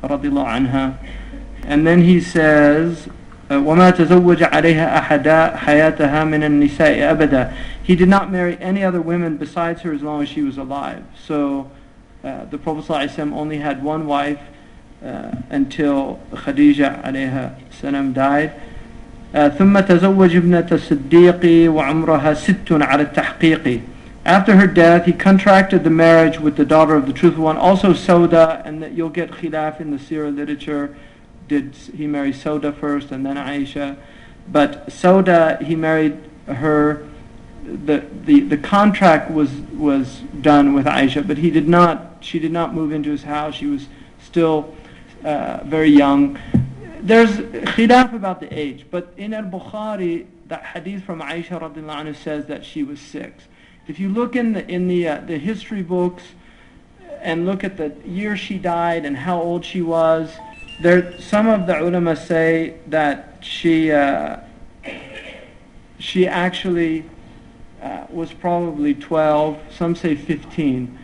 radiallahu anha. And then he says, وَمَا تَزَوَّجَ عَلَيْهَا أَحَدًا حَيَاتَهَا مِنَ النِّسَاءِ أَبَدًا. He did not marry any other women besides her as long as she was alive. So the Prophet ﷺ only had one wife until Khadija alayha salam died. ثم تزوج ابنة الصديق وعمرها ست على التحقيق. After her death, he contracted the marriage with the daughter of the truthful one, also Sauda, and that you'll get khilaf in the seerah literature. Did he marry Sauda first and then Aisha? But Sauda, he married her. The contract was done with Aisha, but she did not move into his house. She was still very young. There's khilaf about the age, but in al-Bukhari, the hadith from Aisha radiallahu anha says that she was 6. If you look in the history books and look at the year she died and how old she was, some of the ulama say that she actually was probably 12. Some say 15,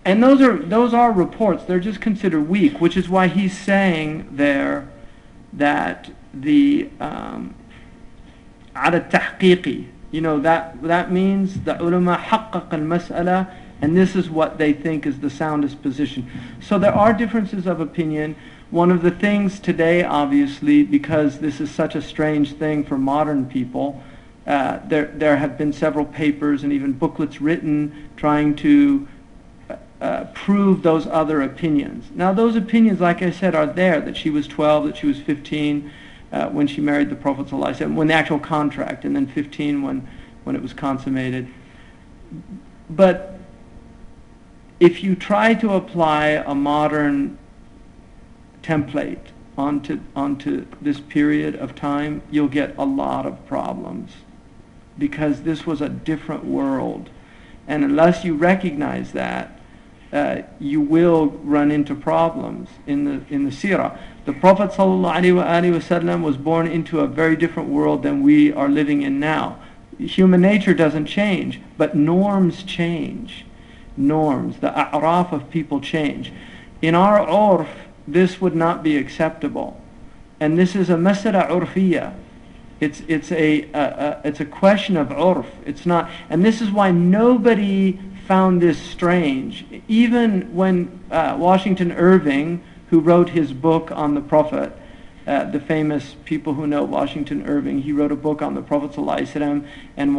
and those are reports. They're just considered weak, which is why he's saying there that the على التحقيقي, that means the ulama حقق المسألة, and this is what they think is the soundest position. So there are differences of opinion. One of the things today, obviously, because this is such a strange thing for modern people, there have been several papers and even booklets written trying to prove those other opinions. Now those opinions, like I said, are there, that she was 12, that she was 15 when she married the Prophet ﷺ, when the actual contract, and then 15 when it was consummated. But if you try to apply a modern template onto this period of time, you'll get a lot of problems, because this was a different world, and unless you recognize that, you will run into problems in the seerah. The Prophet ﷺ was born into a very different world than we are living in now. Human nature doesn't change, but norms change. Norms, the a'raf of people change. In our urf, this would not be acceptable, and this is a masala urfiyya. It's a question of urf. It's not, and this is why nobody found this strange. Even when Washington Irving, who wrote his book on the Prophet, the famous people who know Washington Irving, he wrote a book on the Prophet ﷺ, and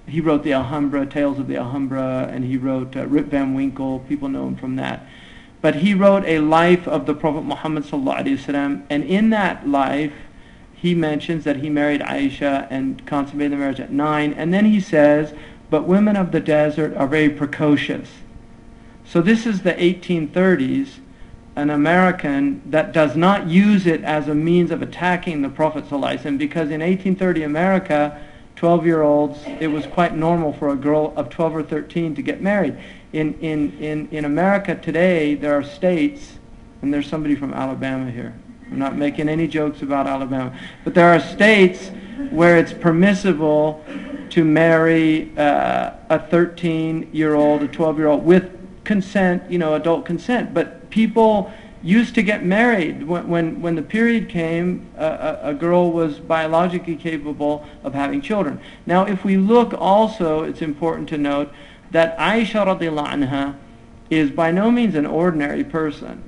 he wrote the Alhambra, Tales of the Alhambra, and he wrote Rip Van Winkle. People know him from that. But he wrote a life of the Prophet Muhammad ﷺ, and in that life, he mentions that he married Aisha and consummated the marriage at 9, and then he says, but women of the desert are very precocious. So this is the 1830s, an American that does not use it as a means of attacking the Prophet ﷺ, because in 1830 America, 12-year-olds, it was quite normal for a girl of 12 or 13 to get married. In America today, there are states, and there's somebody from Alabama here. I'm not making any jokes about Alabama, but there are states where it's permissible to marry a 13-year-old, a 12-year-old with consent, adult consent. But people used to get married when the period came. A girl was biologically capable of having children. Now, if we look also, it's important to note that Aisha radiallahu anha is by no means an ordinary person.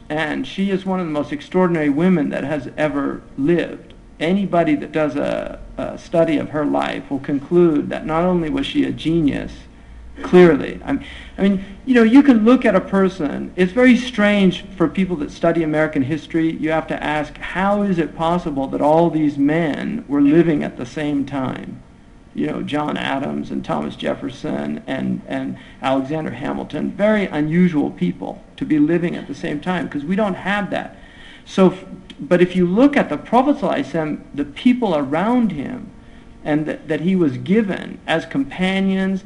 And she is one of the most extraordinary women that has ever lived. Anybody that does a study of her life will conclude that not only was she a genius, clearly. I mean, you can look at a person. It's very strange for people that study American history. You have to ask, how is it possible that all these men were living at the same time? John Adams and Thomas Jefferson and Alexander Hamilton, very unusual people to be living at the same time, because we don't have that. So, but if you look at the Prophet ﷺ, the people around him, and that he was given as companions,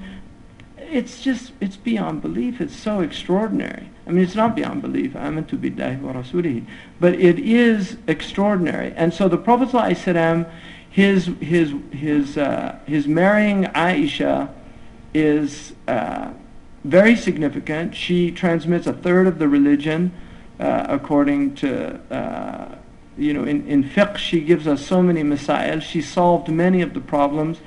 it's beyond belief. It's so extraordinary. I mean, it's not beyond belief. Amantu billahi wa rasulihi. But it is extraordinary. And so the Prophet ﷺ, His marrying Aisha is very significant. She transmits a third of the religion, according to, in fiqh she gives us so many masail. She solved many of the problems.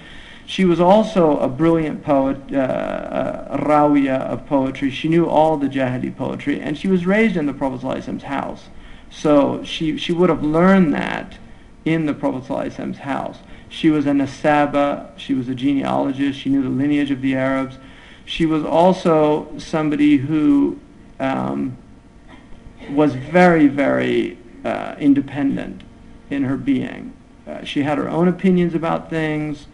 She was also a brilliant poet, a rawiya of poetry. She knew all the Jahili poetry, and she was raised in the Prophet ﷺ's house. So she would have learned that in the Prophet ﷺ's house. She was a nasaba, she was a genealogist, she knew the lineage of the Arabs. She was also somebody who was very, very independent in her being. She had her own opinions about things,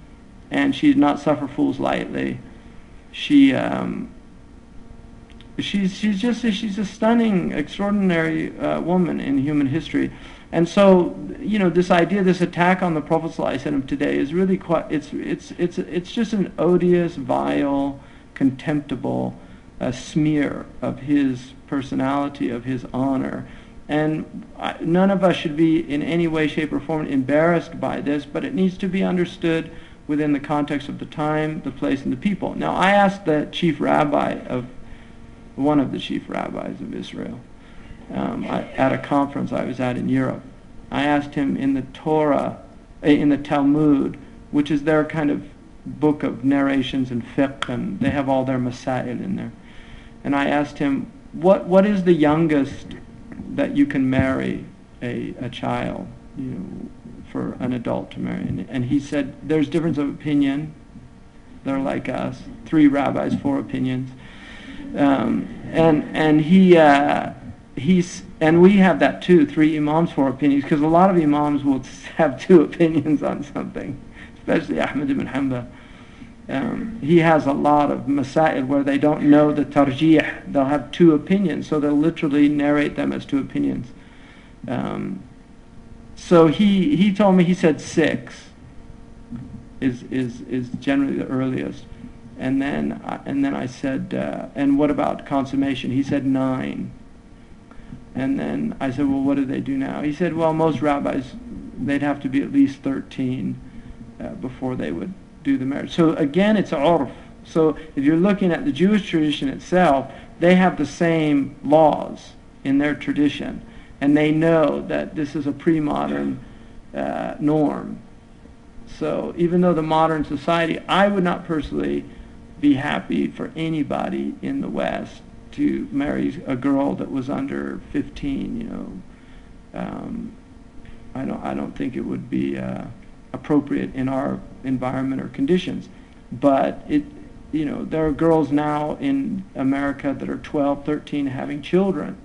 and she did not suffer fools lightly. She's a stunning, extraordinary woman in human history. And so, this idea, this attack on the Prophet ﷺ today is really quite, it's just an odious, vile, contemptible smear of his personality, of his honor. And none of us should be in any way, shape, or form embarrassed by this, but it needs to be understood within the context of the time, the place, and the people. Now, I asked the chief rabbi of, one of the chief rabbis of Israel, at a conference I was at in Europe. I asked him in the Torah, in the Talmud, which is their kind of book of narrations and fiqh, and they have all their masail in there. And I asked him, what is the youngest that you can marry a child, for an adult to marry? And he said, there's difference of opinion. They're like us, 3 rabbis, 4 opinions. And we have that too, 3 imams, 4 opinions, because a lot of imams will have 2 opinions on something, especially Ahmad ibn Hanbal. He has a lot of masail where they don't know the tarjih. They'll have 2 opinions, so they'll literally narrate them as 2 opinions. So he told me, he said 6 is generally the earliest. And then I said, and what about consummation? He said 9. And then I said, well, what do they do now? He said, well, most rabbis, they'd have to be at least 13 before they would do the marriage. So again, it's urf. So if you're looking at the Jewish tradition itself, they have the same laws in their tradition. And they know that this is a pre-modern norm. So even though the modern society, I would not personally be happy for anybody in the West to marry a girl that was under 15. I don't think it would be appropriate in our environment or conditions. But there are girls now in America that are 12, 13 having children,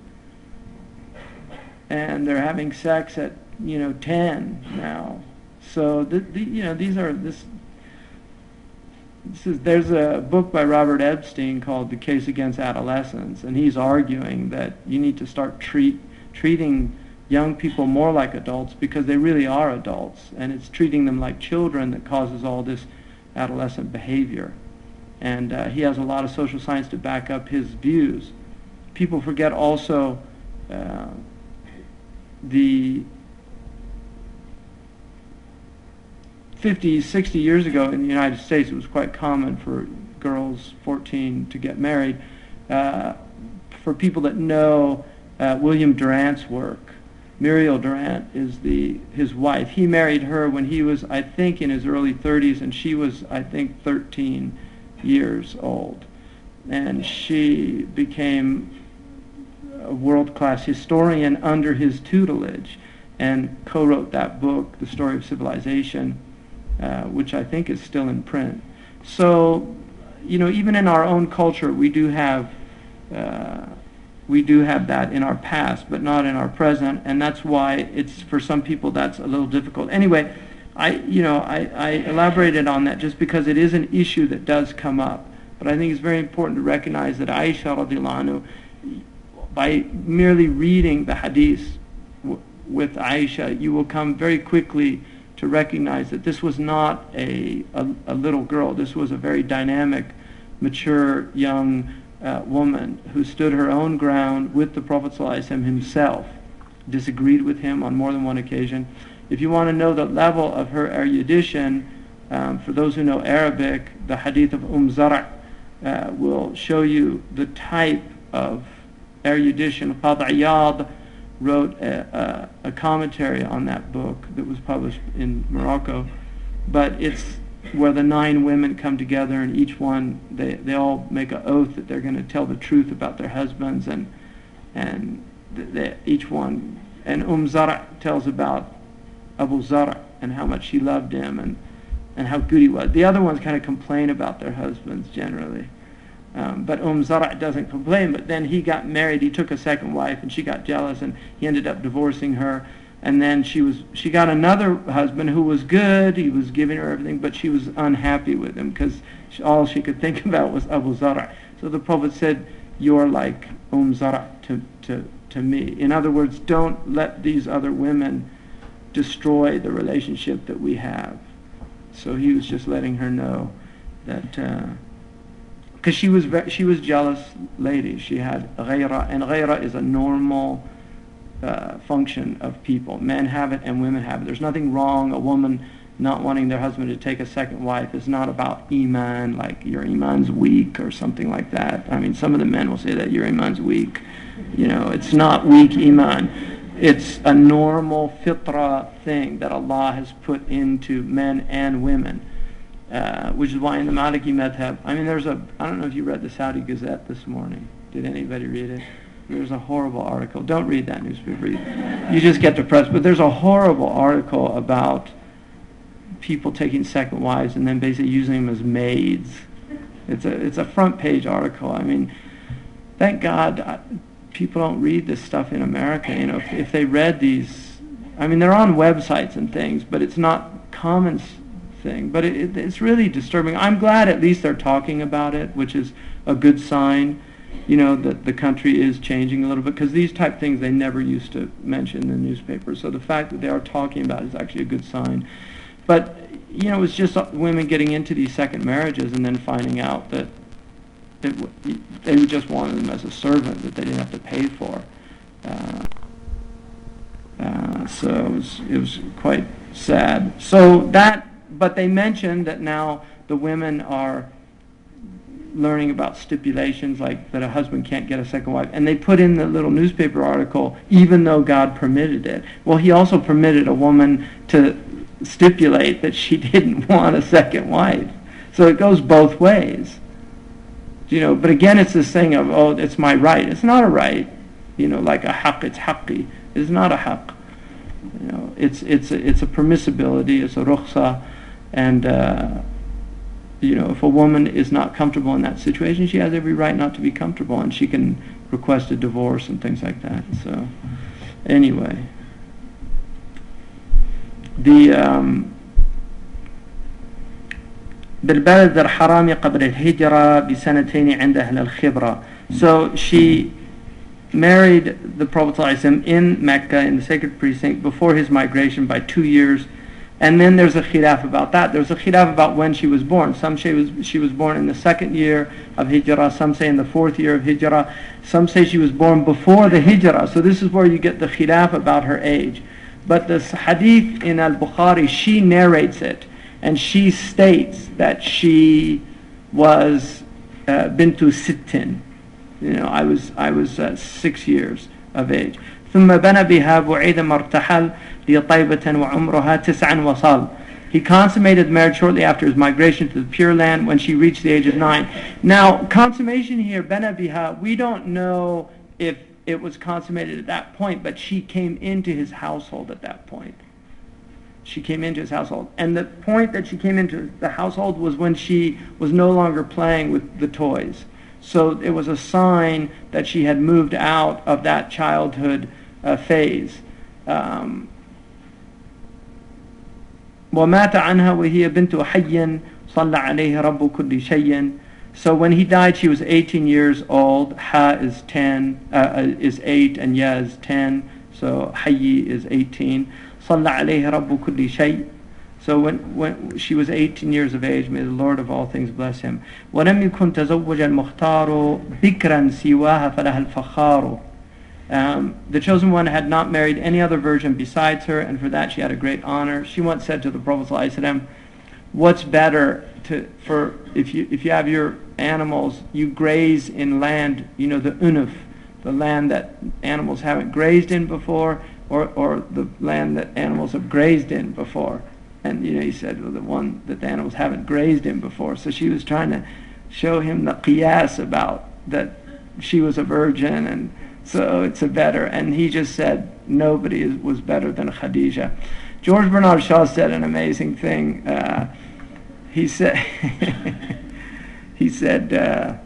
and they're having sex at 10 now. So there's a book by Robert Epstein called The Case Against Adolescence, and he's arguing that you need to start treating young people more like adults, because they really are adults, and it's treating them like children that causes all this adolescent behavior. And he has a lot of social science to back up his views. People forget also the 50, 60 years ago in the United States, it was quite common for girls 14 to get married. For people that know William Durant's work, Muriel Durant is his wife. He married her when he was, I think, in his early 30s, and she was, I think, 13 years old. And she became a world-class historian under his tutelage and co-wrote that book, The Story of Civilization, which I think is still in print. So, even in our own culture, we do have that in our past, but not in our present, and that's why it's, for some people, that's a little difficult. Anyway, I elaborated on that just because it is an issue that does come up. But I think it's very important to recognize that Aisha radiallahu anhu, by merely reading the hadith with Aisha, you will come very quickly to recognize that this was not a little girl. This was a very dynamic, mature, young woman who stood her own ground with the Prophet ﷺ himself, disagreed with him on more than one occasion, If you want to know the level of her erudition, for those who know Arabic, the hadith of Zara' will show you the type of erudition. Qadi Iyad wrote a commentary on that book that was published in Morocco, but it's where the 9 women come together, and each one, they all make an oath that they're going to tell the truth about their husbands, and each one, and Zara' tells about Abu Zar' and how much she loved him and how good he was. The other ones kind of complain about their husbands generally. But Zara' doesn't complain, but then he got married, he took a second wife, and she got jealous, and he ended up divorcing her. And then she got another husband who was good, he was giving her everything, but she was unhappy with him because all she could think about was Abu Zar'. So the Prophet said, "You're like Zara' to me." In other words, don't let these other women destroy the relationship that we have. So he was just letting her know that, because she was jealous lady. She had ghayra, and ghayra is a normal function of people. Men have it and women have it. There's nothing wrong. A woman not wanting their husband to take a second wife is not about iman, like your iman's weak or something like that. I mean, some of the men will say that your iman's weak. You know, it's not weak iman. It's a normal fitra thing that Allah has put into men and women, which is why in the Maliki madhab, I mean, I don't know if you read the Saudi Gazette this morning. Did anybody read it? There's a horrible article. Don't read that newspaper. You just get depressed. But there's a horrible article about people taking second wives and then basically using them as maids. It's a front page article. I mean, thank God people don't read this stuff in America. You know, if they read these, I mean, they're on websites and things, but it's not common thing. But it's really disturbing. I'm glad at least they're talking about it, which is a good sign. You know, that the country is changing a little bit, because these type things they never used to mention in the newspaper. So the fact that they are talking about it is actually a good sign. But, you know, it's just women getting into these second marriages and then finding out that they just wanted them as a servant that they didn't have to pay for. So it was quite sad. But they mentioned that now the women are learning about stipulations, like that a husband can't get a second wife, and they put in the little newspaper article, even though God permitted it. Well, he also permitted a woman to stipulate that she didn't want a second wife. So it goes both ways. You know, but again, it's this thing of, oh, it's my right. It's not a right. You know, like a haqq, it's haqqi. It's not a haqq. You know, it's a permissibility, it's a rukhsa, and you know, if a woman is not comfortable in that situation, she has every right not to be comfortable, and she can request a divorce and things like that. So, anyway, بالبلد الحرام قبل الهجرة بسنتين عند أهل الخبرة. So she married the Prophet ﷺ in Mecca, in the sacred precinct, before his migration by 2 years. And then there's a khilaf about that. There's a khilaf about when she was born. Some say she was born in the 2nd year of Hijrah. Some say in the 4th year of Hijrah. Some say she was born before the Hijrah. So this is where you get the khilaf about her age. But this hadith in Al-Bukhari, she narrates it. And she states that she was bintu sittin. You know, I was 6 years of age. ثم بنى بها بعيد مرتحل لطيبة وعمرها 9 وصال. He consummated marriage shortly after his migration to the Pure Land when she reached the age of 9. Now, consummation here, بنى بها, we don't know if it was consummated at that point, but she came into his household at that point. She came into his household. And the point that she came into the household was when she was no longer playing with the toys. So it was a sign that she had moved out of that childhood phase. ومات عنها وهي بنت حي صلى عليه رب كل شيء. So when he died, she was 18 years old. Ha is 8, and Ya is 10. So Hayy is 18. صلى عليه رب كل شيء. So when she was 18 years of age, may the Lord of all things bless him. ولم يكن تزوج المختار بكرا سواها فلها الفخار. The chosen one had not married any other virgin besides her, and for that she had a great honor. She once said to the Prophet ﷺ, what's better for if you have your animals, you graze in land, the unuf, the land that animals haven't grazed in before, or the land that animals have grazed in before. And he said, well, the one that the animals haven't grazed in before. So she was trying to show him the qiyas about that she was a virgin, and so it's a better. And he just said nobody was better than Khadija. George Bernard Shaw said an amazing thing. He said, that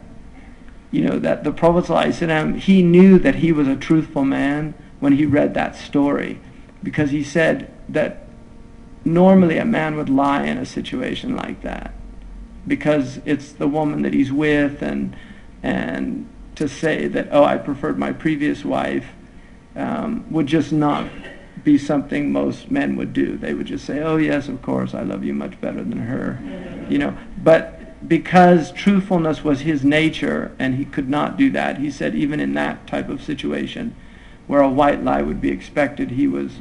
the Prophet ﷺ, he knew that he was a truthful man when he read that story, because he said that normally a man would lie in a situation like that, because it's the woman that he's with, and to say that, I preferred my previous wife, would just not be something most men would do. They would just say, yes, of course, I love you much better than her, But because truthfulness was his nature, and he could not do that, he said even in that type of situation, where a white lie would be expected, he was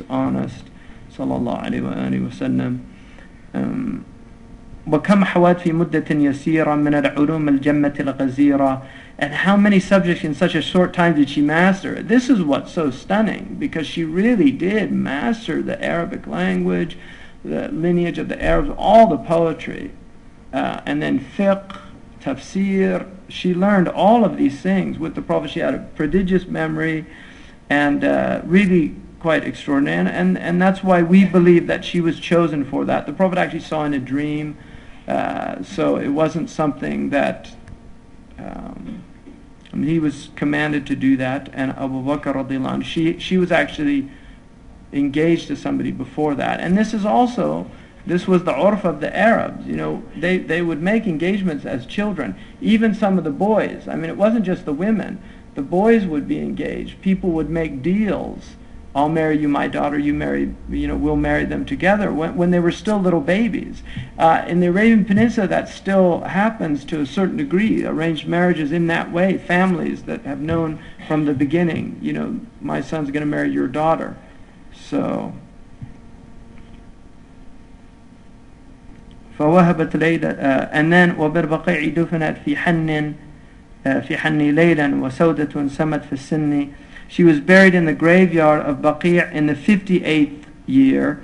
honest. Sallallahu alayhi wa alihi wa sallam. وكم حوات في مدة يسيرة من العلوم الجمة الغزيرة. And how many subjects in such a short time did she master? This is what's so stunning, because she really did master the Arabic language, the lineage of the Arabs, all the poetry, and then fiqh, tafsir. She learned all of these things with the Prophet. She had a prodigious memory, and really quite extraordinary. And that's why we believe that she was chosen for that. The Prophet actually saw in a dream, so it wasn't something that he was commanded to do that. And Abu Bakr radiallahu anhu, she was actually engaged to somebody before that. And this was the urf of the Arabs. They would make engagements as children. Even some of the boys. It wasn't just the women. The boys would be engaged. People would make deals. I'll marry you, my daughter, you marry, we'll marry them together, when they were still little babies. In the Arabian Peninsula, that still happens to a certain degree, arranged marriages in that way, families that have known from the beginning, my son's going to marry your daughter. So, فوهبت ليلى, and then وبالبقيع دفنت في حن ليلا وسودة سمت في السن. She was buried in the graveyard of Baqi' in the 58th year,